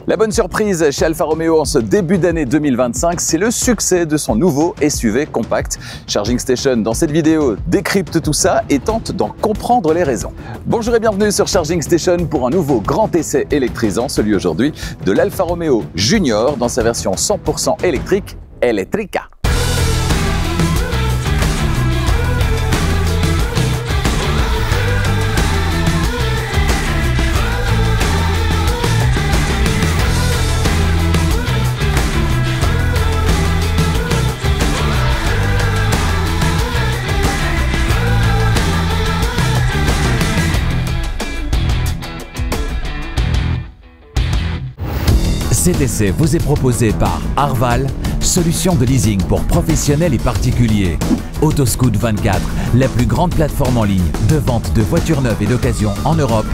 La bonne surprise chez Alfa Romeo en ce début d'année 2025, c'est le succès de son nouveau SUV compact. Charging Station, dans cette vidéo, décrypte tout ça et tente d'en comprendre les raisons. Bonjour et bienvenue sur Charging Station pour un nouveau grand essai électrisant, celui aujourd'hui de l'Alfa Romeo Junior dans sa version 100% électrique, Electrica. Cet essai vous est proposé par Arval, solution de leasing pour professionnels et particuliers. Autoscout 24, la plus grande plateforme en ligne de vente de voitures neuves et d'occasion en Europe.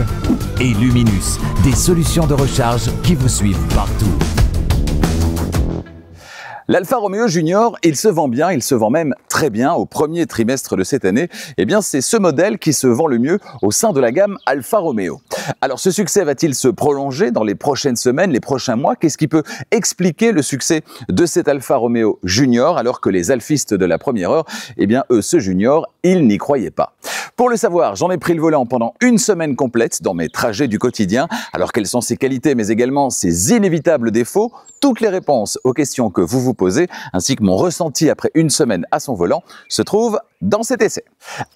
Et Luminus, des solutions de recharge qui vous suivent partout. L'Alfa Romeo Junior, il se vend bien, il se vend même très bien au premier trimestre de cette année. Eh bien, c'est ce modèle qui se vend le mieux au sein de la gamme Alfa Romeo. Alors, ce succès va-t-il se prolonger dans les prochaines semaines, les prochains mois? Qu'est-ce qui peut expliquer le succès de cet Alfa Romeo Junior alors que les alfistes de la première heure, eh bien, eux, ce Junior, ils n'y croyaient pas. Pour le savoir, j'en ai pris le volant pendant une semaine complète dans mes trajets du quotidien. Alors, quelles sont ses qualités, mais également ses inévitables défauts? Toutes les réponses aux questions que vous vous posez, ainsi que mon ressenti après une semaine à son volant, se trouvent dans cet essai.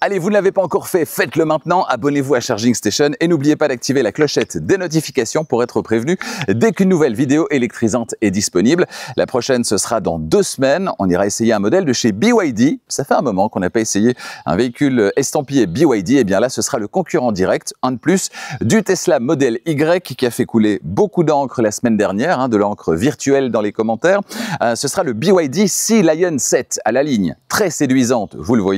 Allez, vous ne l'avez pas encore fait, faites-le maintenant, abonnez-vous à Charging Station et n'oubliez pas d'activer la clochette des notifications pour être prévenu dès qu'une nouvelle vidéo électrisante est disponible. La prochaine, ce sera dans 2 semaines. On ira essayer un modèle de chez BYD. Ça fait un moment qu'on n'a pas essayé un véhicule estampillé BYD. Et bien là, ce sera le concurrent direct, un de plus, du Tesla Model Y qui a fait couler beaucoup d'encre la semaine dernière, de l'encre virtuelle dans les commentaires. Ce sera le BYD Sea Lion 7 à la ligne, très séduisante, vous le voyez.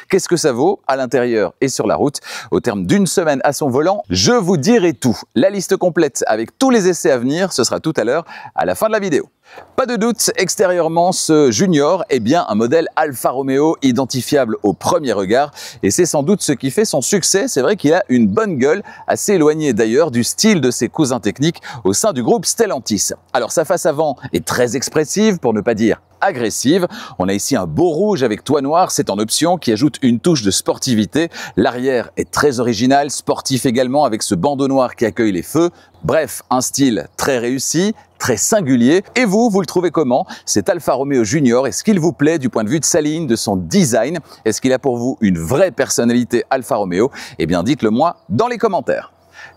Qu'est-ce que ça vaut à l'intérieur et sur la route? Au terme d'une semaine à son volant, je vous dirai tout. La liste complète avec tous les essais à venir, ce sera tout à l'heure à la fin de la vidéo. Pas de doute, extérieurement, ce Junior est bien un modèle Alfa Romeo identifiable au premier regard et c'est sans doute ce qui fait son succès. C'est vrai qu'il a une bonne gueule, assez éloignée d'ailleurs du style de ses cousins techniques au sein du groupe Stellantis. Alors sa face avant est très expressive, pour ne pas dire agressive. On a ici un beau rouge avec toit noir, c'est en option qui ajoute une touche de sportivité. L'arrière est très original, sportif également avec ce bandeau noir qui accueille les feux. Bref, un style très réussi, très singulier. Et vous le trouvez comment? Cet Alfa Romeo Junior, est-ce qu'il vous plaît du point de vue de sa ligne, de son design? Est-ce qu'il a pour vous une vraie personnalité Alfa Romeo? Eh bien, dites-le moi dans les commentaires.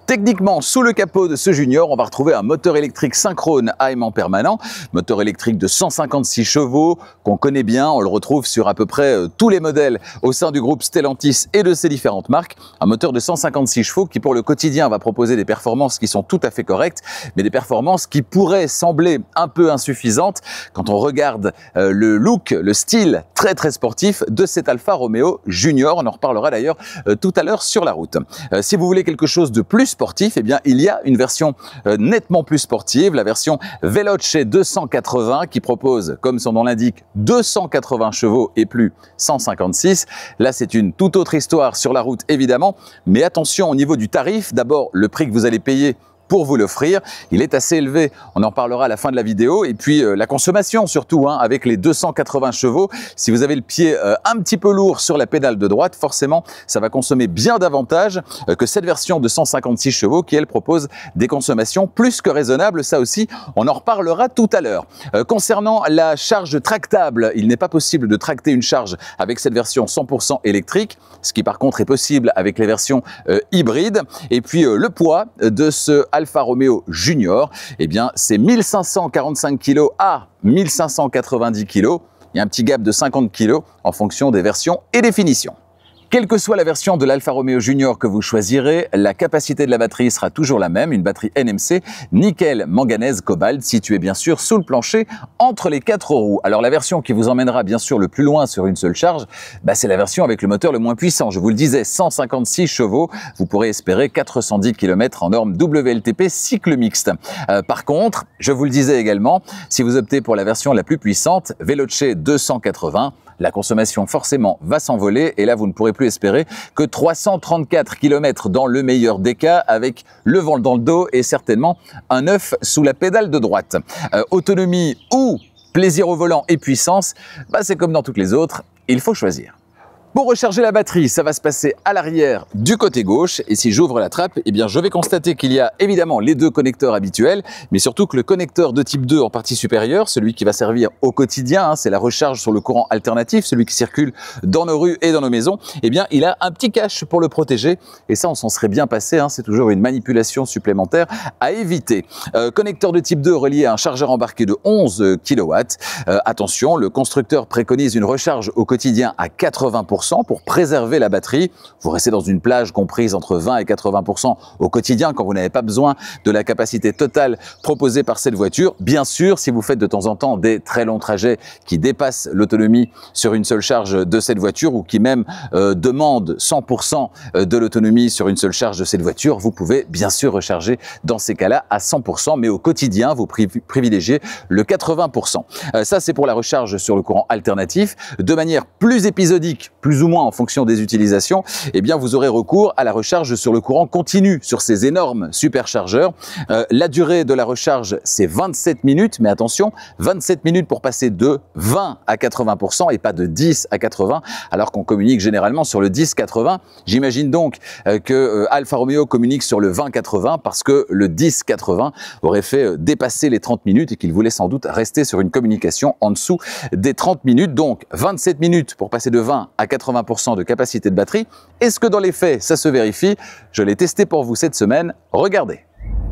Techniquement, sous le capot de ce Junior, on va retrouver un moteur électrique synchrone à aimant permanent, moteur électrique de 156 chevaux qu'on connaît bien, on le retrouve sur à peu près tous les modèles au sein du groupe Stellantis et de ses différentes marques. Un moteur de 156 chevaux qui pour le quotidien va proposer des performances qui sont tout à fait correctes, mais des performances qui pourraient sembler un peu insuffisantes quand on regarde le look, le style très sportif de cet Alfa Romeo Junior. On en reparlera d'ailleurs tout à l'heure sur la route. Si vous voulez quelque chose de plus sportif, eh bien, il y a une version nettement plus sportive, la version Veloce 280 qui propose, comme son nom l'indique, 280 chevaux et plus 156. Là, c'est une toute autre histoire sur la route, évidemment. Mais attention au niveau du tarif. D'abord, le prix que vous allez payer pour vous l'offrir, il est assez élevé, on en parlera à la fin de la vidéo, et puis la consommation surtout, avec les 280 chevaux, si vous avez le pied un petit peu lourd sur la pédale de droite, forcément ça va consommer bien davantage que cette version de 156 chevaux qui elle propose des consommations plus que raisonnables, ça aussi on en reparlera tout à l'heure. Concernant la charge tractable, il n'est pas possible de tracter une charge avec cette version 100% électrique, ce qui par contre est possible avec les versions hybrides, et puis le poids de ce Alfa Romeo Junior, eh bien, c'est 1545 kg à 1590 kg. Il y a un petit gap de 50 kg en fonction des versions et des finitions. Quelle que soit la version de l'Alfa Romeo Junior que vous choisirez, la capacité de la batterie sera toujours la même, une batterie NMC nickel manganèse cobalt située bien sûr sous le plancher entre les 4 roues. Alors la version qui vous emmènera bien sûr le plus loin sur une seule charge, c'est la version avec le moteur le moins puissant. Je vous le disais, 156 chevaux, vous pourrez espérer 410 km en norme WLTP cycle mixte. Par contre, je vous le disais également, si vous optez pour la version la plus puissante, Veloce 280, la consommation forcément va s'envoler et là vous ne pourrez plus espérer que 334 km dans le meilleur des cas, avec le vent dans le dos et certainement un œuf sous la pédale de droite. Autonomie ou plaisir au volant et puissance, c'est comme dans toutes les autres, il faut choisir. Pour recharger la batterie, ça va se passer à l'arrière du côté gauche. Et si j'ouvre la trappe, je vais constater qu'il y a évidemment les deux connecteurs habituels, mais surtout que le connecteur de type 2 en partie supérieure, celui qui va servir au quotidien, c'est la recharge sur le courant alternatif, celui qui circule dans nos rues et dans nos maisons, il a un petit cache pour le protéger. Et ça, on s'en serait bien passé, c'est toujours une manipulation supplémentaire à éviter. Connecteur de type 2 relié à un chargeur embarqué de 11 kW. Attention, le constructeur préconise une recharge au quotidien à 80%. Pour préserver la batterie. Vous restez dans une plage comprise entre 20 et 80% au quotidien quand vous n'avez pas besoin de la capacité totale proposée par cette voiture. Bien sûr, si vous faites de temps en temps des très longs trajets qui dépassent l'autonomie sur une seule charge de cette voiture ou qui même demandent 100% de l'autonomie sur une seule charge de cette voiture, vous pouvez bien sûr recharger dans ces cas-là à 100%, mais au quotidien, vous privilégiez le 80%. Ça, c'est pour la recharge sur le courant alternatif. De manière plus épisodique, plus ou moins en fonction des utilisations, vous aurez recours à la recharge sur le courant continu, sur ces énormes superchargeurs. La durée de la recharge, c'est 27 minutes, mais attention, 27 minutes pour passer de 20 à 80% et pas de 10 à 80, alors qu'on communique généralement sur le 10-80. J'imagine donc que Alfa Romeo communique sur le 20-80 parce que le 10-80 aurait fait dépasser les 30 minutes et qu'il voulait sans doute rester sur une communication en dessous des 30 minutes. Donc 27 minutes pour passer de 20 à 80% de capacité de batterie. Est-ce que dans les faits, ça se vérifie? Je l'ai testé pour vous cette semaine. Regardez.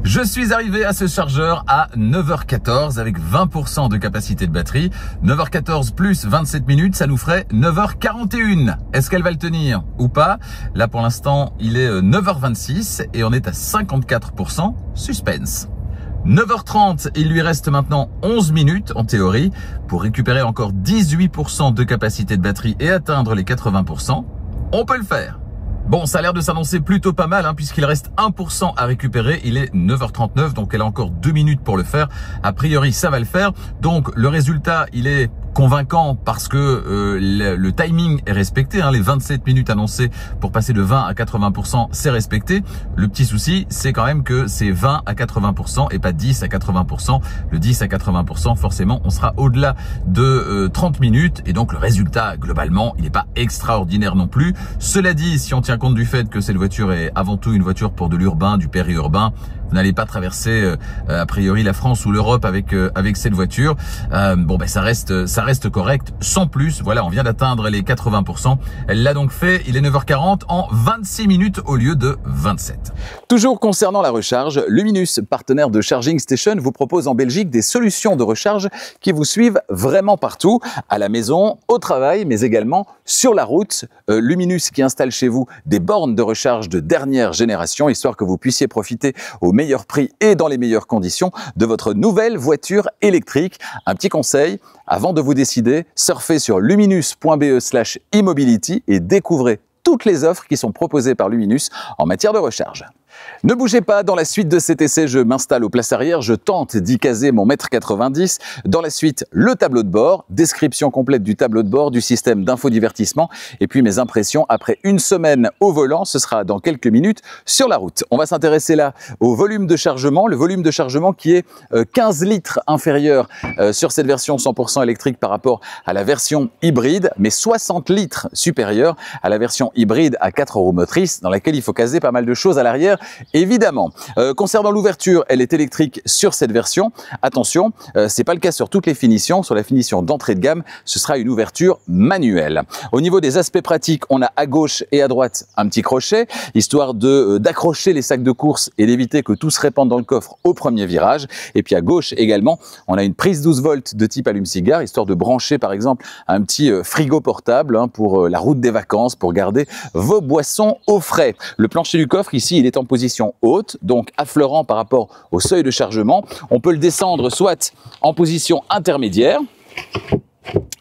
Je suis arrivé à ce chargeur à 9h14 avec 20% de capacité de batterie. 9h14 plus 27 minutes, ça nous ferait 9h41. Est-ce qu'elle va le tenir ou pas? Là, pour l'instant, il est 9h26 et on est à 54%. Suspense. 9h30, il lui reste maintenant 11 minutes en théorie pour récupérer encore 18% de capacité de batterie et atteindre les 80%. On peut le faire. Bon, ça a l'air de s'annoncer plutôt pas mal puisqu'il reste 1% à récupérer. Il est 9h39, donc elle a encore 2 minutes pour le faire. A priori, ça va le faire. Donc, le résultat, il est convaincant parce que le timing est respecté. Les 27 minutes annoncées pour passer de 20 à 80%, c'est respecté. Le petit souci, c'est quand même que c'est 20 à 80% et pas 10 à 80%. Le 10 à 80%, forcément, on sera au-delà de 30 minutes. Et donc, le résultat, globalement, il n'est pas extraordinaire non plus. Cela dit, si on tient compte du fait que cette voiture est avant tout une voiture pour de l'urbain, du périurbain, vous n'allez pas traverser a priori la France ou l'Europe avec cette voiture. Ça reste correct, sans plus. Voilà, on vient d'atteindre les 80%. Elle l'a donc fait. Il est 9h40 en 26 minutes au lieu de 27. Toujours concernant la recharge, Luminus, partenaire de Charging Station, vous propose en Belgique des solutions de recharge qui vous suivent vraiment partout, à la maison, au travail, mais également sur la route. Luminus qui installe chez vous des bornes de recharge de dernière génération, histoire que vous puissiez profiter au meilleur prix et dans les meilleures conditions de votre nouvelle voiture électrique. Un petit conseil, avant de vous décider, surfez sur luminus.be/e-mobility et découvrez toutes les offres qui sont proposées par Luminus en matière de recharge. Ne bougez pas, dans la suite de cet essai, je m'installe aux places arrière, je tente d'y caser mon 1,90 m. Dans la suite, le tableau de bord, description complète du tableau de bord, du système d'infodivertissement et puis mes impressions après une semaine au volant. Ce sera dans quelques minutes sur la route. On va s'intéresser là au volume de chargement, le volume de chargement qui est 15 litres inférieur sur cette version 100% électrique par rapport à la version hybride, mais 60 litres supérieur à la version hybride à 4 roues motrices dans laquelle il faut caser pas mal de choses à l'arrière. Évidemment, concernant l'ouverture, elle est électrique sur cette version. Attention, c'est pas le cas sur toutes les finitions. Sur la finition d'entrée de gamme, ce sera une ouverture manuelle. Au niveau des aspects pratiques, on a à gauche et à droite un petit crochet, histoire d'accrocher les sacs de course et d'éviter que tout se répande dans le coffre au premier virage. Et puis à gauche également, on a une prise 12 volts de type allume-cigare, histoire de brancher par exemple un petit frigo portable pour la route des vacances, pour garder vos boissons au frais. Le plancher du coffre ici, il est en position haute, donc affleurant par rapport au seuil de chargement. On peut le descendre soit en position intermédiaire.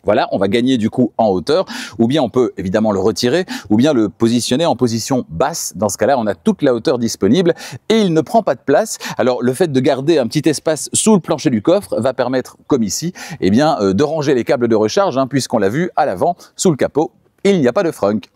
Voilà, on va gagner du coup en hauteur, ou bien on peut évidemment le retirer, ou bien le positionner en position basse. Dans ce cas-là, on a toute la hauteur disponible et il ne prend pas de place. Alors le fait de garder un petit espace sous le plancher du coffre va permettre, comme ici, de ranger les câbles de recharge, puisqu'on l'a vu à l'avant, sous le capot, il n'y a pas de frunk.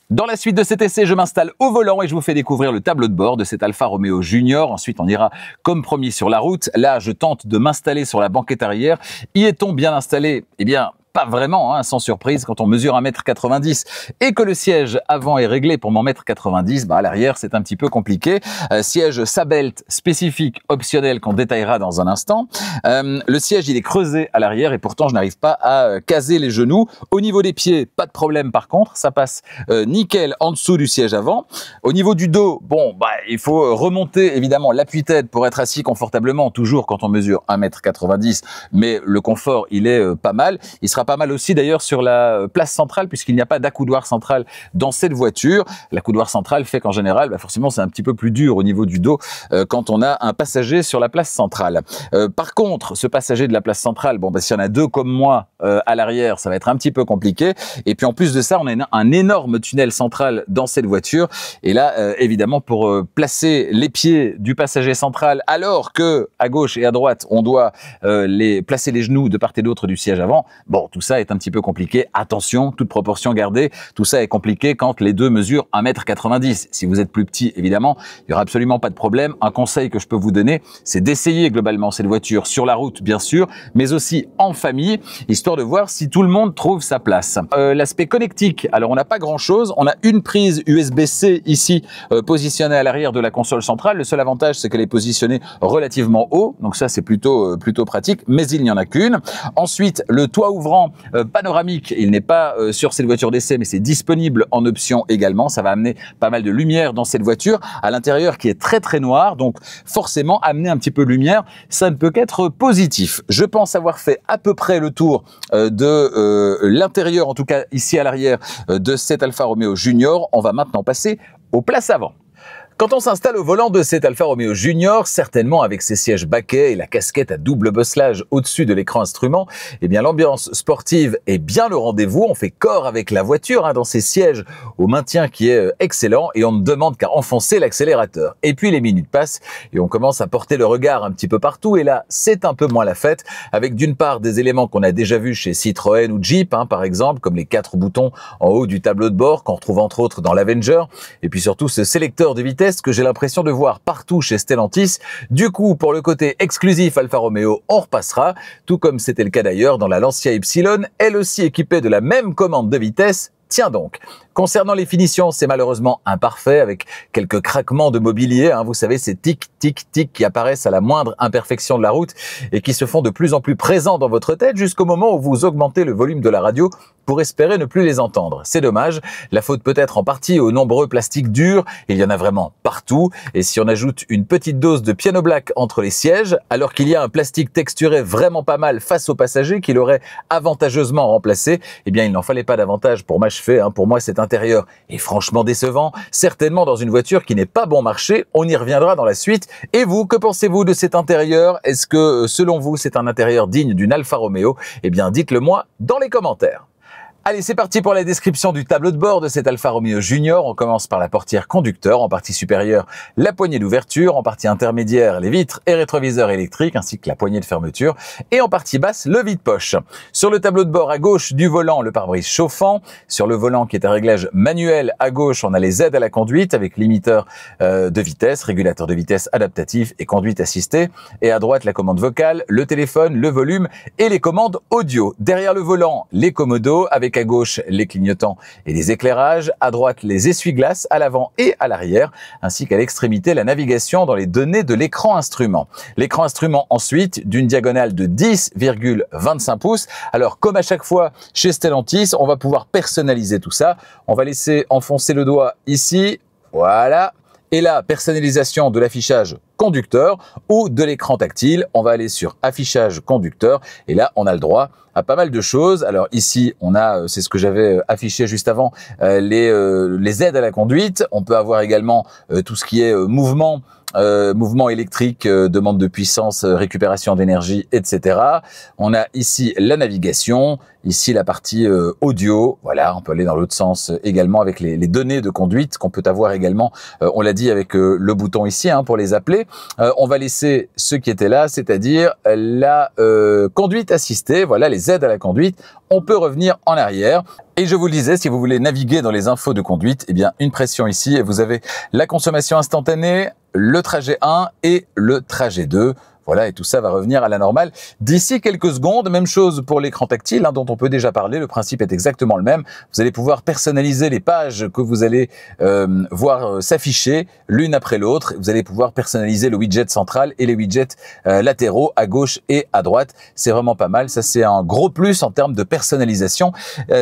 Dans la suite de cet essai, je m'installe au volant et je vous fais découvrir le tableau de bord de cet Alfa Romeo Junior. Ensuite, on ira comme promis sur la route. Là, je tente de m'installer sur la banquette arrière. Y est-on bien installé? Eh bien, pas vraiment, hein, sans surprise, quand on mesure 1,90 m et que le siège avant est réglé pour m'en mettre 90, à l'arrière, c'est un petit peu compliqué. Siège Sabelt spécifique, optionnel, qu'on détaillera dans un instant. Le siège, il est creusé à l'arrière et pourtant, je n'arrive pas à caser les genoux. Au niveau des pieds, pas de problème par contre, ça passe nickel en dessous du siège avant. Au niveau du dos, il faut remonter évidemment l'appui-tête pour être assis confortablement, toujours quand on mesure 1,90 m, mais le confort, il est pas mal. Il sera pas mal aussi d'ailleurs sur la place centrale puisqu'il n'y a pas d'accoudoir central dans cette voiture. L'accoudoir central fait qu'en général, forcément, c'est un petit peu plus dur au niveau du dos quand on a un passager sur la place centrale. Par contre, ce passager de la place centrale, s'il y en a deux comme moi à l'arrière, ça va être un petit peu compliqué. Et puis en plus de ça, on a un énorme tunnel central dans cette voiture. Et là, évidemment, pour placer les pieds du passager central, alors que à gauche et à droite, on doit placer les genoux de part et d'autre du siège avant, tout ça est un petit peu compliqué. Attention, toute proportion gardée, tout ça est compliqué quand les deux mesurent 1,90 m. Si vous êtes plus petit, évidemment, il n'y aura absolument pas de problème. Un conseil que je peux vous donner, c'est d'essayer globalement cette voiture sur la route, bien sûr, mais aussi en famille, histoire de voir si tout le monde trouve sa place. L'aspect connectique, alors on n'a pas grand-chose. On a une prise USB-C ici, positionnée à l'arrière de la console centrale. Le seul avantage, c'est qu'elle est positionnée relativement haut, donc ça, c'est plutôt pratique, mais il n'y en a qu'une. Ensuite, le toit ouvrant panoramique, il n'est pas sur cette voiture d'essai, mais c'est disponible en option également. Ça va amener pas mal de lumière dans cette voiture, à l'intérieur qui est très très noir, donc forcément amener un petit peu de lumière, ça ne peut qu'être positif. Je pense avoir fait à peu près le tour de l'intérieur, en tout cas ici à l'arrière, de cet Alfa Romeo Junior. On va maintenant passer aux places avant. Quand on s'installe au volant de cet Alfa Romeo Junior, certainement avec ses sièges baquets et la casquette à double bosselage au-dessus de l'écran instrument, l'ambiance sportive est bien le rendez-vous. On fait corps avec la voiture dans ses sièges au maintien qui est excellent et on ne demande qu'à enfoncer l'accélérateur. Et puis les minutes passent et on commence à porter le regard un petit peu partout et là, c'est un peu moins la fête avec d'une part des éléments qu'on a déjà vus chez Citroën ou Jeep, par exemple, comme les 4 boutons en haut du tableau de bord qu'on retrouve entre autres dans l'Avenger et puis surtout ce sélecteur de vitesse que j'ai l'impression de voir partout chez Stellantis. Du coup, pour le côté exclusif Alfa Romeo, on repassera, tout comme c'était le cas d'ailleurs dans la Lancia Ypsilon, elle aussi équipée de la même commande de vitesse. Tiens donc. Concernant les finitions, c'est malheureusement imparfait avec quelques craquements de mobilier. Vous savez, ces tic, tic, tic qui apparaissent à la moindre imperfection de la route et qui se font de plus en plus présents dans votre tête jusqu'au moment où vous augmentez le volume de la radio pour espérer ne plus les entendre. C'est dommage. La faute peut être en partie aux nombreux plastiques durs. Il y en a vraiment partout. Et si on ajoute une petite dose de piano black entre les sièges, alors qu'il y a un plastique texturé vraiment pas mal face aux passagers qui l'aurait avantageusement remplacé, il n'en fallait pas davantage pour m'achever. Pour moi, cet intérieur est franchement décevant, certainement dans une voiture qui n'est pas bon marché. On y reviendra dans la suite. Et vous, que pensez-vous de cet intérieur? Est-ce que, selon vous, c'est un intérieur digne d'une Alfa Romeo? Dites-le moi dans les commentaires. Allez, c'est parti pour la description du tableau de bord de cet Alfa Romeo Junior. On commence par la portière conducteur, en partie supérieure, la poignée d'ouverture, en partie intermédiaire, les vitres et rétroviseurs électriques, ainsi que la poignée de fermeture, et en partie basse, le vide-poche. Sur le tableau de bord à gauche du volant, le pare-brise chauffant. Sur le volant qui est à réglage manuel, à gauche, on a les aides à la conduite avec limiteur de vitesse, régulateur de vitesse adaptatif et conduite assistée. Et à droite, la commande vocale, le téléphone, le volume et les commandes audio. Derrière le volant, les commodos avec à gauche les clignotants et les éclairages, à droite les essuie-glaces à l'avant et à l'arrière, ainsi qu'à l'extrémité la navigation dans les données de l'écran instrument. L'écran instrument ensuite d'une diagonale de 10,25 pouces. Alors comme à chaque fois chez Stellantis, on va pouvoir personnaliser tout ça. On va laisser enfoncer le doigt ici, voilà. Et là, personnalisation de l'affichage conducteur ou de l'écran tactile. On va aller sur affichage conducteur et là, on a le droit à pas mal de choses. Alors ici, on a, c'est ce que j'avais affiché juste avant, les aides à la conduite. On peut avoir également tout ce qui est mouvement mouvement électrique, demande de puissance, récupération d'énergie, etc. On a ici la navigation, ici la partie audio. Voilà, on peut aller dans l'autre sens également avec les données de conduite qu'on peut avoir également, on l'a dit, avec le bouton ici pour les appeler. On va laisser ce qui était là, c'est-à-dire la conduite assistée, voilà, les aides à la conduite. On peut revenir en arrière. Et je vous le disais, si vous voulez naviguer dans les infos de conduite, eh bien une pression ici et vous avez la consommation instantanée, le trajet 1 et le trajet 2. Voilà, et tout ça va revenir à la normale d'ici quelques secondes. Même chose pour l'écran tactile dont on peut déjà parler. Le principe est exactement le même. Vous allez pouvoir personnaliser les pages que vous allez voir s'afficher l'une après l'autre. Vous allez pouvoir personnaliser le widget central et les widgets latéraux à gauche et à droite. C'est vraiment pas mal. Ça, c'est un gros plus en termes de personnalisation.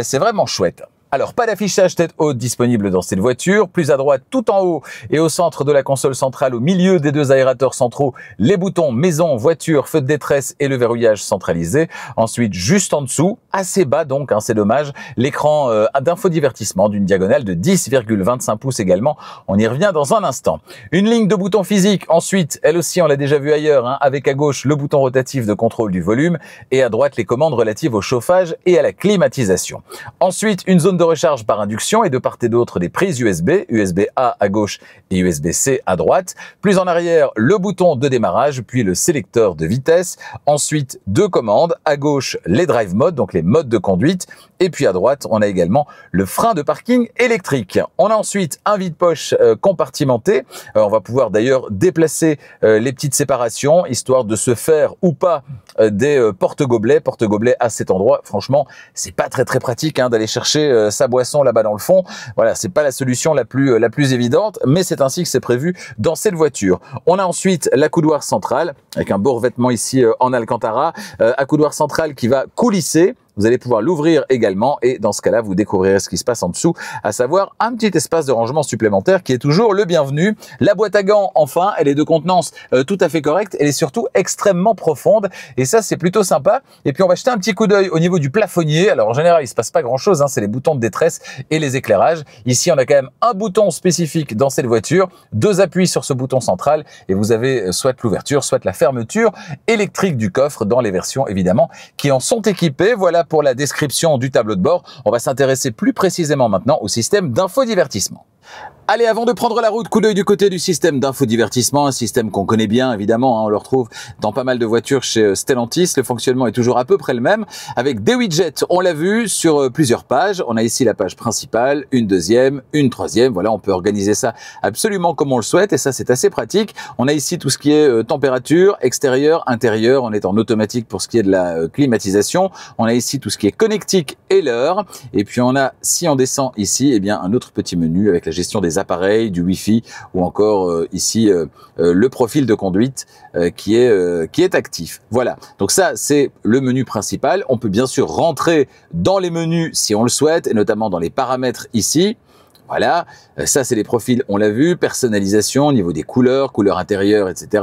C'est vraiment chouette. Alors, pas d'affichage tête haute disponible dans cette voiture. Plus à droite, tout en haut et au centre de la console centrale, au milieu des deux aérateurs centraux, les boutons maison, voiture, feu de détresse et le verrouillage centralisé. Ensuite, juste en dessous, assez bas donc, c'est dommage, l'écran d'infodivertissement d'une diagonale de 10,25 pouces également. On y revient dans un instant. Une ligne de boutons physiques. Ensuite, elle aussi, on l'a déjà vu ailleurs, avec à gauche le bouton rotatif de contrôle du volume et à droite les commandes relatives au chauffage et à la climatisation. Ensuite, une zone de recharge par induction et de part et d'autre des prises USB, USB-A à gauche et USB-C à droite. Plus en arrière, le bouton de démarrage, puis le sélecteur de vitesse. Ensuite, deux commandes. À gauche, les drive modes, donc les modes de conduite. Et puis à droite, on a également le frein de parking électrique. On a ensuite un vide-poche compartimenté. On va pouvoir d'ailleurs déplacer les petites séparations, histoire de se faire ou pas des porte-gobelets. Porte-gobelets à cet endroit, franchement, c'est pas très pratique d'aller chercher sa boisson là-bas dans le fond. Voilà, c'est pas la solution la plus évidente, mais c'est ainsi que c'est prévu dans cette voiture. On a ensuite l'accoudoir central avec un beau revêtement ici en Alcantara, accoudoir central qui va coulisser. Vous allez pouvoir l'ouvrir également et dans ce cas-là, vous découvrirez ce qui se passe en dessous, à savoir un petit espace de rangement supplémentaire qui est toujours le bienvenu. La boîte à gants, enfin, elle est de contenance tout à fait correcte. Elle est surtout extrêmement profonde et ça, c'est plutôt sympa. Et puis, on va jeter un petit coup d'œil au niveau du plafonnier. Alors, en général, il se passe pas grand-chose. C'est les boutons de détresse et les éclairages. Ici, on a quand même un bouton spécifique dans cette voiture, deux appuis sur ce bouton central et vous avez soit l'ouverture, soit la fermeture électrique du coffre dans les versions, évidemment, qui en sont équipées. Voilà pour la description du tableau de bord. On va s'intéresser plus précisément maintenant au système d'infodivertissement. Allez, avant de prendre la route, coup d'œil du côté du système d'infodivertissement, un système qu'on connaît bien évidemment, on le retrouve dans pas mal de voitures chez Stellantis. Le fonctionnement est toujours à peu près le même, avec des widgets, on l'a vu, sur plusieurs pages. On a ici la page principale, une deuxième, une troisième. Voilà, on peut organiser ça absolument comme on le souhaite et ça c'est assez pratique. On a ici tout ce qui est température, extérieur, intérieur. On est en automatique pour ce qui est de la climatisation. On a ici tout ce qui est connectique et l'heure. Et puis on a, si on descend ici, eh bien un autre petit menu avec la gestion des appareils, du Wi-Fi ou encore ici le profil de conduite qui est actif. Voilà, donc ça c'est le menu principal. On peut bien sûr rentrer dans les menus si on le souhaite et notamment dans les paramètres ici. Voilà, ça c'est les profils, on l'a vu, personnalisation au niveau des couleurs, couleurs intérieures, etc.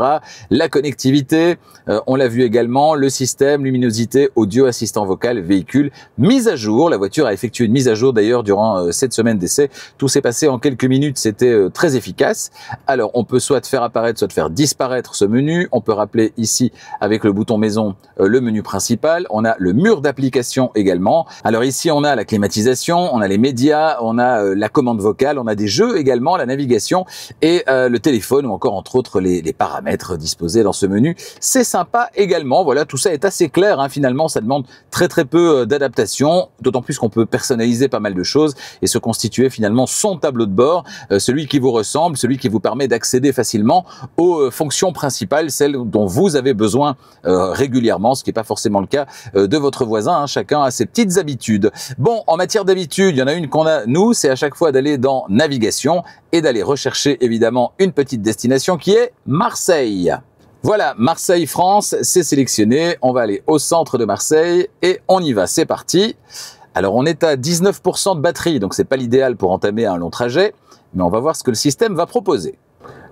La connectivité, on l'a vu également, le système, luminosité, audio, assistant vocal, véhicule, mise à jour. La voiture a effectué une mise à jour d'ailleurs durant cette semaine d'essai. Tout s'est passé en quelques minutes, c'était très efficace. Alors on peut soit faire apparaître, soit faire disparaître ce menu. On peut rappeler ici avec le bouton maison le menu principal. On a le mur d'application également. Alors ici on a la climatisation, on a les médias, on a la commande vocale, on a des jeux également, la navigation et le téléphone ou encore entre autres les paramètres disposés dans ce menu. C'est sympa également, voilà, tout ça est assez clair, finalement ça demande très peu d'adaptation, d'autant plus qu'on peut personnaliser pas mal de choses et se constituer finalement son tableau de bord, celui qui vous ressemble, celui qui vous permet d'accéder facilement aux fonctions principales, celles dont vous avez besoin régulièrement, ce qui n'est pas forcément le cas de votre voisin, chacun a ses petites habitudes. Bon, en matière d'habitude, il y en a une qu'on a nous, c'est à chaque fois d'aller dans navigation et d'aller rechercher évidemment une petite destination qui est Marseille. Voilà, Marseille, France, c'est sélectionné. On va aller au centre de Marseille et on y va, c'est parti. Alors on est à 19% de batterie, donc c'est pas l'idéal pour entamer un long trajet, mais on va voir ce que le système va proposer.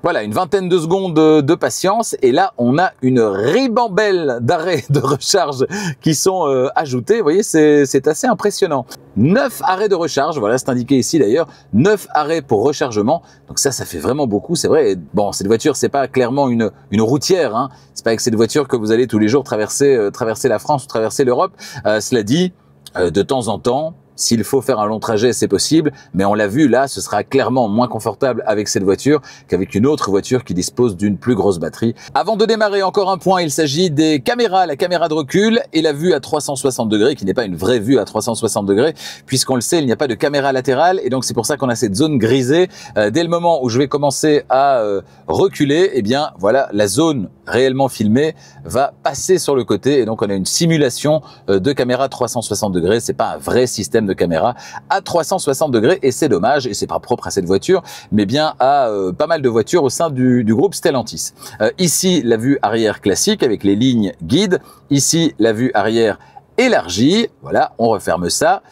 Voilà, une vingtaine de secondes de patience et là on a une ribambelle d'arrêts de recharge qui sont ajoutés. Vous voyez, c'est assez impressionnant. 9 arrêts de recharge. Voilà, c'est indiqué ici d'ailleurs, 9 arrêts pour rechargement. Donc ça fait vraiment beaucoup, c'est vrai. Et bon, cette voiture, c'est pas clairement une routière, hein. C'est pas avec cette voiture que vous allez tous les jours traverser la France ou traverser l'Europe. Cela dit, de temps en temps, s'il faut faire un long trajet, c'est possible, mais on l'a vu, là, ce sera clairement moins confortable avec cette voiture qu'avec une autre voiture qui dispose d'une plus grosse batterie. Avant de démarrer, encore un point, il s'agit des caméras, la caméra de recul et la vue à 360 degrés, qui n'est pas une vraie vue à 360 degrés, puisqu'on le sait, il n'y a pas de caméra latérale, et donc c'est pour ça qu'on a cette zone grisée. Dès le moment où je vais commencer à reculer, eh bien, voilà, la zone réellement filmée va passer sur le côté, et donc on a une simulation de caméra 360 degrés, c'est pas un vrai système de caméra à 360 degrés, et c'est dommage, et c'est pas propre à cette voiture, mais bien à pas mal de voitures au sein du groupe Stellantis. Ici, la vue arrière classique avec les lignes guides, ici la vue arrière élargie, voilà, on referme ça.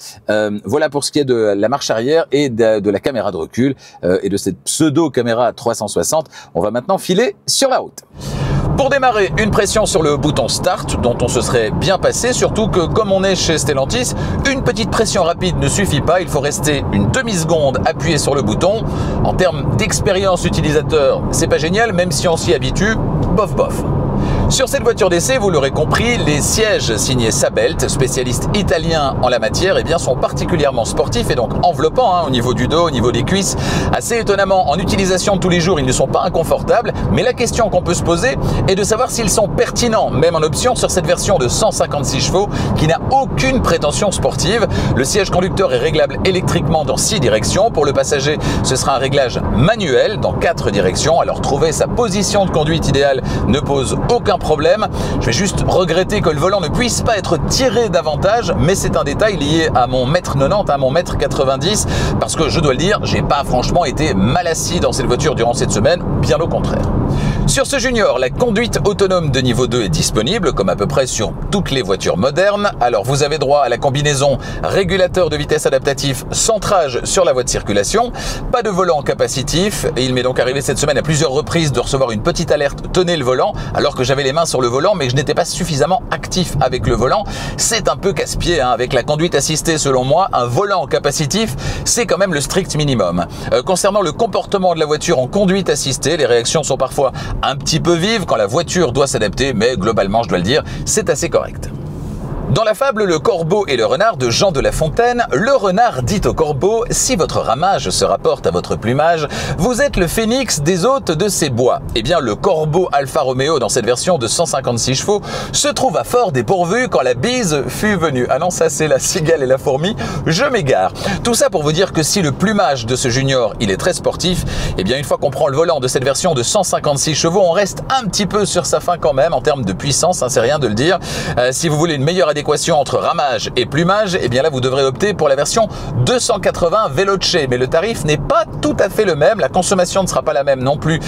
Voilà pour ce qui est de la marche arrière et de la caméra de recul et de cette pseudo caméra 360. On va maintenant filer sur la route. Pour démarrer, une pression sur le bouton Start dont on se serait bien passé, surtout que comme on est chez Stellantis, une petite pression rapide ne suffit pas, il faut rester une demi-seconde appuyé sur le bouton. En termes d'expérience utilisateur, c'est pas génial, même si on s'y habitue, bof bof. Sur cette voiture d'essai, vous l'aurez compris, les sièges signés Sabelt, spécialiste italien en la matière, eh bien, sont particulièrement sportifs et donc enveloppants au niveau du dos, au niveau des cuisses. Assez étonnamment, en utilisation de tous les jours, ils ne sont pas inconfortables, mais la question qu'on peut se poser est de savoir s'ils sont pertinents, même en option sur cette version de 156 chevaux qui n'a aucune prétention sportive. Le siège conducteur est réglable électriquement dans 6 directions. Pour le passager, ce sera un réglage manuel dans 4 directions. Alors trouver sa position de conduite idéale ne pose aucun problème. Je vais juste regretter que le volant ne puisse pas être tiré davantage, mais c'est un détail lié à mon 1m90, à mon 1m90, parce que je dois le dire, j'ai pas franchement été mal assis dans cette voiture durant cette semaine, bien au contraire. Sur ce Junior, la conduite autonome de niveau 2 est disponible, comme à peu près sur toutes les voitures modernes. Alors vous avez droit à la combinaison régulateur de vitesse adaptatif, centrage sur la voie de circulation, pas de volant capacitif, et il m'est donc arrivé cette semaine à plusieurs reprises de recevoir une petite alerte « Tenez le volant », alors que j'avais les mains sur le volant, mais que je n'étais pas suffisamment actif avec le volant. C'est un peu casse-pied, hein. Avec la conduite assistée, selon moi, un volant capacitif, c'est quand même le strict minimum. Concernant le comportement de la voiture en conduite assistée, les réactions sont parfois un petit peu vives quand la voiture doit s'adapter, mais globalement, je dois le dire, c'est assez correct. Dans la fable Le Corbeau et le Renard de Jean de La Fontaine, le renard dit au corbeau « Si votre ramage se rapporte à votre plumage, vous êtes le phénix des hôtes de ces bois. » Eh bien, le corbeau Alfa Romeo, dans cette version de 156 chevaux, se trouva fort dépourvu quand la bise fut venue. Ah non, ça c'est la cigale et la fourmi, je m'égare. Tout ça pour vous dire que si le plumage de ce Junior, il est très sportif, eh bien, une fois qu'on prend le volant de cette version de 156 chevaux, on reste un petit peu sur sa fin quand même, en termes de puissance, hein, c'est rien de le dire. Si vous voulez une meilleure adéquation entre ramage et plumage, eh bien là vous devrez opter pour la version 280 Veloce, mais le tarif n'est pas tout à fait le même, la consommation ne sera pas la même non plus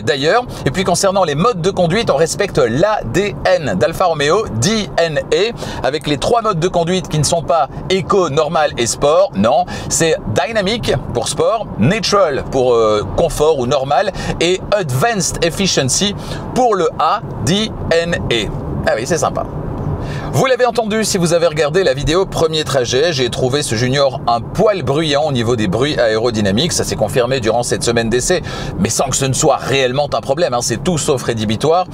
d'ailleurs. Et puis concernant les modes de conduite, on respecte l'ADN d'Alfa Romeo, DNA, avec les 3 modes de conduite qui ne sont pas Eco, Normal et Sport. Non, c'est Dynamic pour Sport, Neutral pour confort ou normal, et Advanced Efficiency pour le ADNA. Ah oui, c'est sympa. Vous l'avez entendu si vous avez regardé la vidéo premier trajet, j'ai trouvé ce Junior un poil bruyant au niveau des bruits aérodynamiques, ça s'est confirmé durant cette semaine d'essai, mais sans que ce ne soit réellement un problème, hein, c'est tout sauf rédhibitoire.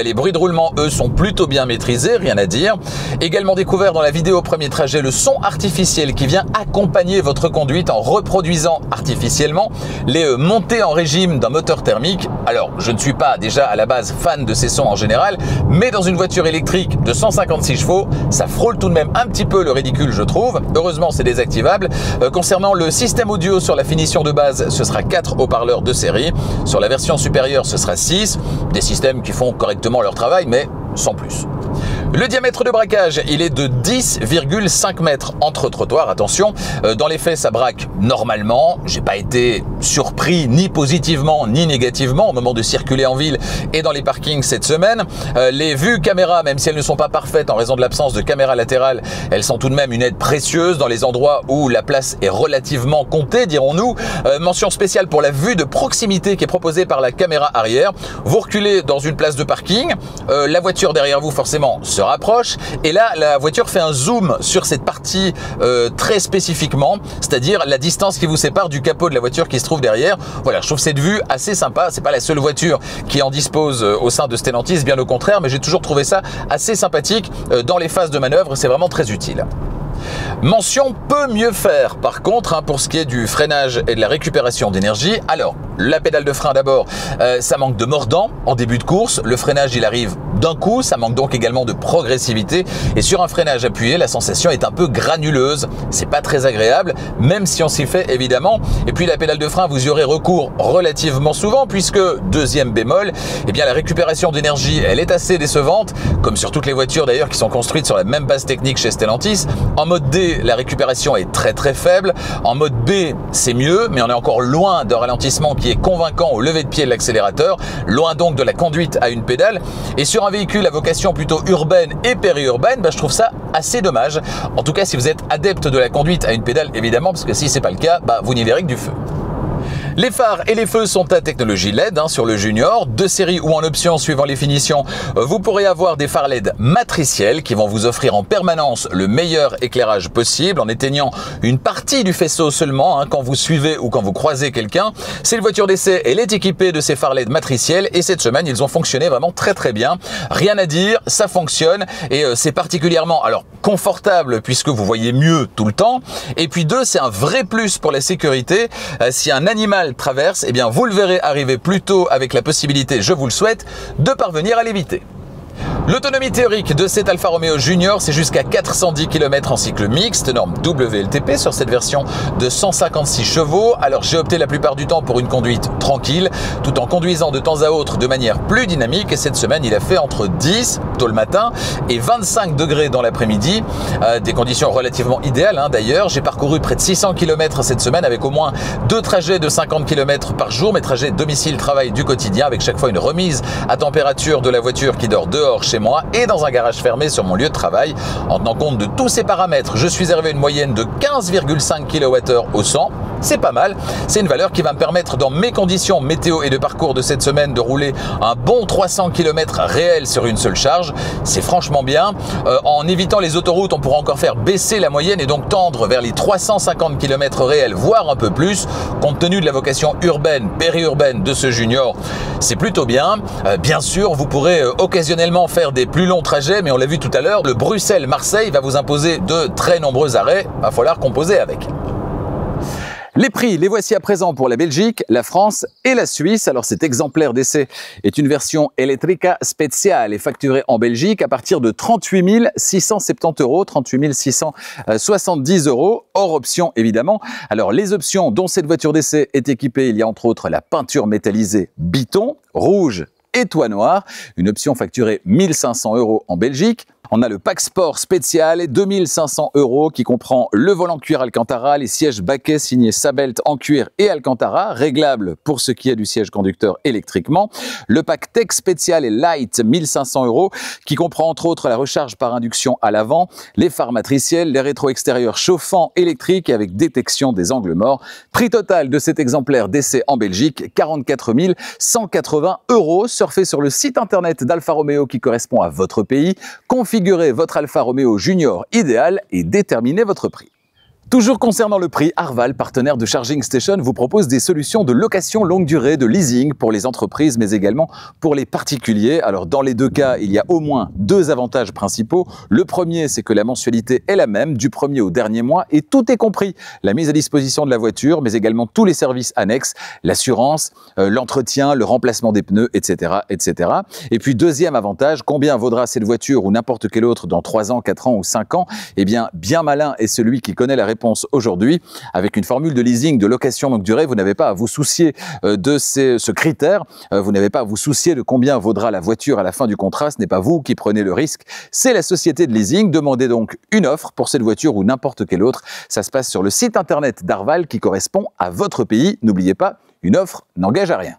Les bruits de roulement, eux, sont plutôt bien maîtrisés, rien à dire. Également découvert dans la vidéo premier trajet le son artificiel qui vient accompagner votre conduite en reproduisant artificiellement les montées en régime d'un moteur thermique. Alors, je ne suis pas déjà à la base fan de ces sons en général, mais dans une voiture électrique de 156 chevaux, ça frôle tout de même un petit peu le ridicule, je trouve. Heureusement, c'est désactivable. Concernant le système audio, sur la finition de base, ce sera 4 haut-parleurs de série. Sur la version supérieure, ce sera 6. Des systèmes qui font correctement leur travail, mais sans plus. Le diamètre de braquage, il est de 10,5 mètres entre trottoirs, attention. Dans les faits, ça braque normalement. J'ai pas été surpris ni positivement ni négativement au moment de circuler en ville et dans les parkings cette semaine. Les vues caméra, même si elles ne sont pas parfaites en raison de l'absence de caméra latérale, elles sont tout de même une aide précieuse dans les endroits où la place est relativement comptée, dirons-nous. Mention spéciale pour la vue de proximité qui est proposée par la caméra arrière. Vous reculez dans une place de parking, la voiture derrière vous forcément se rapproche et là la voiture fait un zoom sur cette partie très spécifiquement, c'est-à-dire la distance qui vous sépare du capot de la voiture qui se trouve derrière. Voilà, je trouve cette vue assez sympa. C'est pas la seule voiture qui en dispose au sein de Stellantis, bien au contraire, mais j'ai toujours trouvé ça assez sympathique dans les phases de manœuvre. C'est vraiment très utile. Mention peut mieux faire par contre pour ce qui est du freinage et de la récupération d'énergie. Alors la pédale de frein d'abord, ça manque de mordant en début de course, le freinage il arrive d'un coup, ça manque donc également de progressivité et sur un freinage appuyé la sensation est un peu granuleuse, c'est pas très agréable même si on s'y fait évidemment. Et puis la pédale de frein vous y aurez recours relativement souvent puisque deuxième bémol, eh bien la récupération d'énergie elle est assez décevante comme sur toutes les voitures d'ailleurs qui sont construites sur la même base technique chez Stellantis. En mode D, la récupération est très très faible. En mode B, c'est mieux, mais on est encore loin d'un ralentissement qui est convaincant au lever de pied de l'accélérateur, loin donc de la conduite à une pédale. Et sur un véhicule à vocation plutôt urbaine et périurbaine, je trouve ça assez dommage. En tout cas, si vous êtes adepte de la conduite à une pédale, évidemment, parce que si c'est pas le cas, vous n'y verrez que du feu. Les phares et les feux sont à technologie LED sur le Junior, de série ou en option suivant les finitions. Vous pourrez avoir des phares LED matriciels qui vont vous offrir en permanence le meilleur éclairage possible en éteignant une partie du faisceau seulement quand vous suivez ou quand vous croisez quelqu'un. Cette voiture d'essai, elle est équipée de ces phares LED matriciels et cette semaine ils ont fonctionné vraiment très très bien. Rien à dire, ça fonctionne et c'est particulièrement confortable puisque vous voyez mieux tout le temps. Et puis deux, c'est un vrai plus pour la sécurité. Si un animal traverse, eh bien vous le verrez arriver plus tôt avec la possibilité, je vous le souhaite, de parvenir à l'éviter. L'autonomie théorique de cet Alfa Romeo Junior, c'est jusqu'à 410 km en cycle mixte, norme WLTP sur cette version de 156 chevaux. Alors j'ai opté la plupart du temps pour une conduite tranquille, tout en conduisant de temps à autre de manière plus dynamique. Et cette semaine, il a fait entre 10 tôt le matin et 25 degrés dans l'après-midi. Des conditions relativement idéales d'ailleurs. J'ai parcouru près de 600 km cette semaine avec au moins 2 trajets de 50 km par jour, mes trajets domicile-travail du quotidien, avec chaque fois une remise à température de la voiture qui dort dehors chez moi et dans un garage fermé sur mon lieu de travail. En tenant compte de tous ces paramètres, je suis arrivé à une moyenne de 15,5 kWh au 100. C'est pas mal. C'est une valeur qui va me permettre dans mes conditions météo et de parcours de cette semaine de rouler un bon 300 km réel sur une seule charge. C'est franchement bien. En évitant les autoroutes, on pourra encore faire baisser la moyenne et donc tendre vers les 350 km réels, voire un peu plus. Compte tenu de la vocation urbaine, périurbaine de ce Junior, c'est plutôt bien. Bien sûr, vous pourrez occasionnellement faire des plus longs trajets, mais on l'a vu tout à l'heure, le Bruxelles-Marseille va vous imposer de très nombreux arrêts. Il va falloir composer avec. Les prix, les voici à présent pour la Belgique, la France et la Suisse. Alors cet exemplaire d'essai est une version Elettrica Speciale et facturée en Belgique à partir de 38 670 €, 38 670 €, hors option évidemment. Alors les options dont cette voiture d'essai est équipée, il y a entre autres la peinture métallisée Biton, rouge et toit noir, une option facturée 1 500 € en Belgique. On a le pack sport spécial, 2 500 € qui comprend le volant cuir Alcantara, les sièges baquets signés Sabelt en cuir et Alcantara, réglable pour ce qui est du siège conducteur électriquement. Le pack Tech spécial et light 1 500 € qui comprend entre autres la recharge par induction à l'avant, les phares matriciels, les rétros extérieurs chauffants électriques et avec détection des angles morts. Prix total de cet exemplaire d'essai en Belgique, 44 180 €. Surfez sur le site internet d'Alfa Romeo qui correspond à votre pays. Configurez votre Alfa Romeo Junior idéal et déterminez votre prix. Toujours concernant le prix, Arval, partenaire de Charging Station, vous propose des solutions de location longue durée, de leasing pour les entreprises, mais également pour les particuliers. Alors dans les deux cas, il y a au moins 2 avantages principaux. Le premier, c'est que la mensualité est la même du premier au dernier mois et tout est compris. La mise à disposition de la voiture, mais également tous les services annexes, l'assurance, l'entretien, le remplacement des pneus, etc., etc. Et puis deuxième avantage, combien vaudra cette voiture ou n'importe quelle autre dans 3 ans, 4 ans ou 5 ans? Eh bien, bien malin est celui qui connaît la réponse aujourd'hui. Avec une formule de leasing, de location longue durée, vous n'avez pas à vous soucier de ce critère, vous n'avez pas à vous soucier de combien vaudra la voiture à la fin du contrat, ce n'est pas vous qui prenez le risque, c'est la société de leasing. Demandez donc une offre pour cette voiture ou n'importe quelle autre. Ça se passe sur le site internet d'Arval qui correspond à votre pays. N'oubliez pas, une offre n'engage à rien.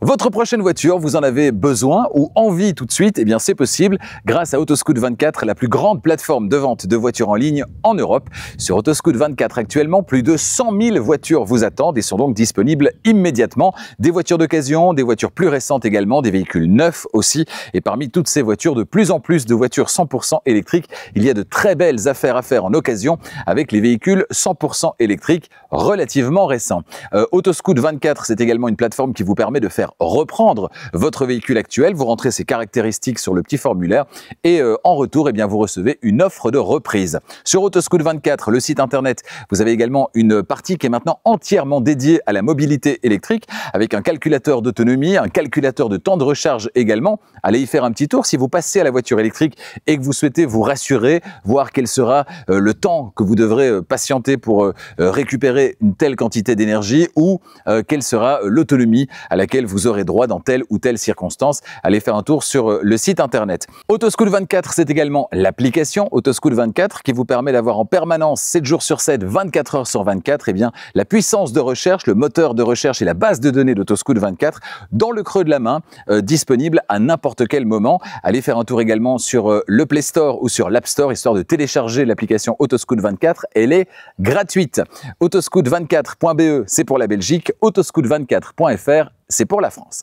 Votre prochaine voiture, vous en avez besoin ou envie tout de suite? Eh bien, c'est possible grâce à Autoscout24, la plus grande plateforme de vente de voitures en ligne en Europe. Sur Autoscout24, actuellement, plus de 100 000 voitures vous attendent et sont donc disponibles immédiatement. Des voitures d'occasion, des voitures plus récentes également, des véhicules neufs aussi. Et parmi toutes ces voitures, de plus en plus de voitures 100% électriques. Il y a de très belles affaires à faire en occasion avec les véhicules 100% électriques relativement récents. Autoscout24, c'est également une plateforme qui vous permet de faire reprendre votre véhicule actuel. Vous rentrez ses caractéristiques sur le petit formulaire et en retour, eh bien, vous recevez une offre de reprise. Sur Autoscout24, le site internet, vous avez également une partie qui est maintenant entièrement dédiée à la mobilité électrique avec un calculateur d'autonomie, un calculateur de temps de recharge également. Allez y faire un petit tour si vous passez à la voiture électrique et que vous souhaitez vous rassurer, voir quel sera le temps que vous devrez patienter pour récupérer une telle quantité d'énergie ou quelle sera l'autonomie à laquelle vous aurez droit dans telle ou telle circonstance. Allez faire un tour sur le site internet. Autoscout24, c'est également l'application Autoscout24 qui vous permet d'avoir en permanence 7 jours sur 7, 24 heures sur 24, eh bien, la puissance de recherche, le moteur de recherche et la base de données d'Autoscout24 dans le creux de la main, disponible à n'importe quel moment. Allez faire un tour également sur le Play Store ou sur l'App Store, histoire de télécharger l'application Autoscout24. Elle est gratuite. Autoscout24.be, c'est pour la Belgique. Autoscout24.fr, c'est pour la France.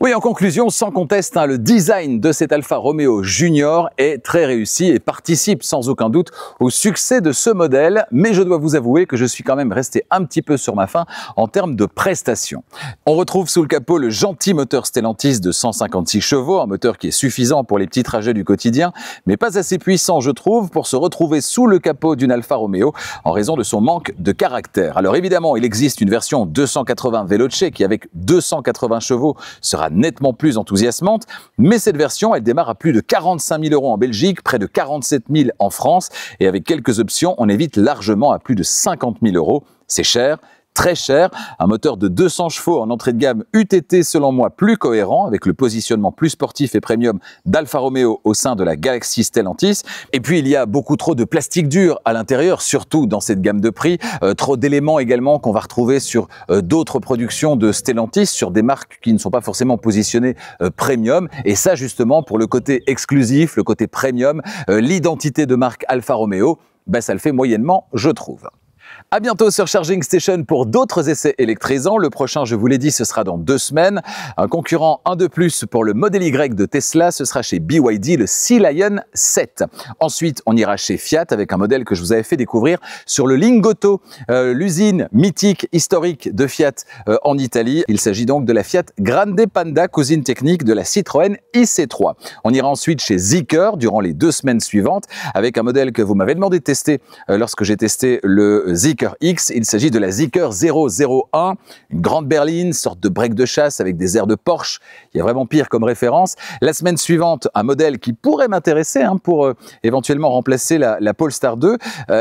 Oui, en conclusion, sans conteste, le design de cet Alfa Romeo Junior est très réussi et participe sans aucun doute au succès de ce modèle. Mais je dois vous avouer que je suis quand même resté un petit peu sur ma faim en termes de prestations. On retrouve sous le capot le gentil moteur Stellantis de 156 chevaux, un moteur qui est suffisant pour les petits trajets du quotidien, mais pas assez puissant, je trouve, pour se retrouver sous le capot d'une Alfa Romeo en raison de son manque de caractère. Alors évidemment, il existe une version 280 Veloce qui, avec 280 chevaux, sera nettement plus enthousiasmante, mais cette version, elle démarre à plus de 45 000 € en Belgique, près de 47 000 en France, et avec quelques options, on évite largement à plus de 50 000 €. C'est cher, très cher, un moteur de 200 chevaux en entrée de gamme eût été selon moi plus cohérent avec le positionnement plus sportif et premium d'Alfa Romeo au sein de la galaxie Stellantis. Et puis il y a beaucoup trop de plastique dur à l'intérieur, surtout dans cette gamme de prix, trop d'éléments également qu'on va retrouver sur d'autres productions de Stellantis, sur des marques qui ne sont pas forcément positionnées premium. Et ça justement, pour le côté exclusif, le côté premium, l'identité de marque Alfa Romeo, ben, ça le fait moyennement, je trouve. À bientôt sur Charging Station pour d'autres essais électrisants. Le prochain, je vous l'ai dit, ce sera dans 2 semaines. Un concurrent, un de plus pour le modèle Y de Tesla, ce sera chez BYD, le Sea Lion 7. Ensuite, on ira chez Fiat avec un modèle que je vous avais fait découvrir sur le Lingotto, l'usine mythique, historique de Fiat en Italie. Il s'agit donc de la Fiat Grande Panda, cousine technique de la Citroën IC3. On ira ensuite chez Zeekr durant les 2 semaines suivantes avec un modèle que vous m'avez demandé de tester lorsque j'ai testé le Zeekr X. Il s'agit de la Zeekr 001, une grande berline, sorte de break de chasse avec des airs de Porsche. Il y a vraiment pire comme référence. La semaine suivante, un modèle qui pourrait m'intéresser pour éventuellement remplacer la Polestar 2.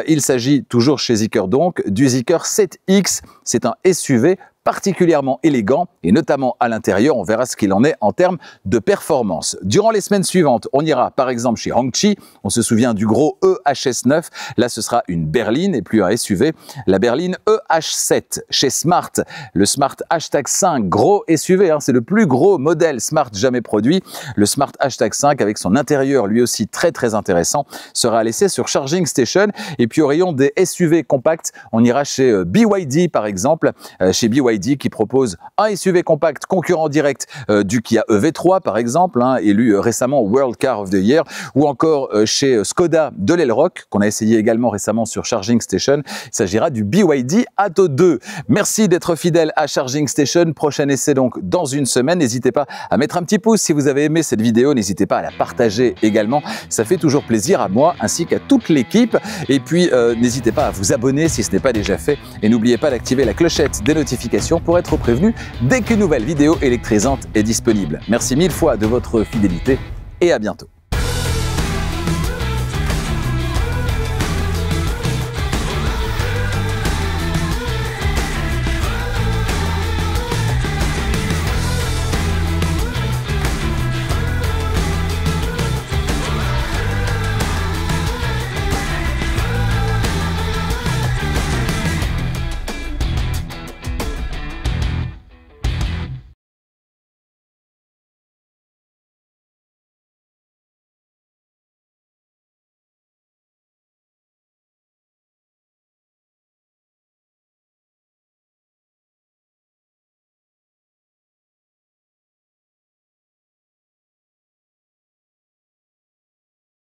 Il s'agit toujours chez Zeekr donc du Zeekr 7X. C'est un SUV particulièrement élégant et notamment à l'intérieur, on verra ce qu'il en est en termes de performance. Durant les semaines suivantes, on ira par exemple chez Hongqi, on se souvient du gros EHS9, là ce sera une berline et plus un SUV, la berline EH7. Chez Smart, le Smart Hashtag 5, gros SUV, c'est le plus gros modèle Smart jamais produit, le Smart Hashtag 5 avec son intérieur lui aussi très très intéressant, sera à l'essai sur Charging Station. Et puis au rayon des SUV compacts, on ira chez BYD par exemple, chez BYD qui propose un SUV compact concurrent direct du Kia EV3 par exemple, élu récemment World Car of the Year, ou encore chez Skoda de l'Elroq qu'on a essayé également récemment sur Charging Station. Il s'agira du BYD Atto 2. Merci d'être fidèle à Charging Station. Prochain essai donc dans 1 semaine. N'hésitez pas à mettre un petit pouce si vous avez aimé cette vidéo. N'hésitez pas à la partager également. Ça fait toujours plaisir à moi ainsi qu'à toute l'équipe. Et puis n'hésitez pas à vous abonner si ce n'est pas déjà fait. Et n'oubliez pas d'activer la clochette des notifications pour être prévenu dès qu'une nouvelle vidéo électrisante est disponible. Merci 1000 fois de votre fidélité et à bientôt.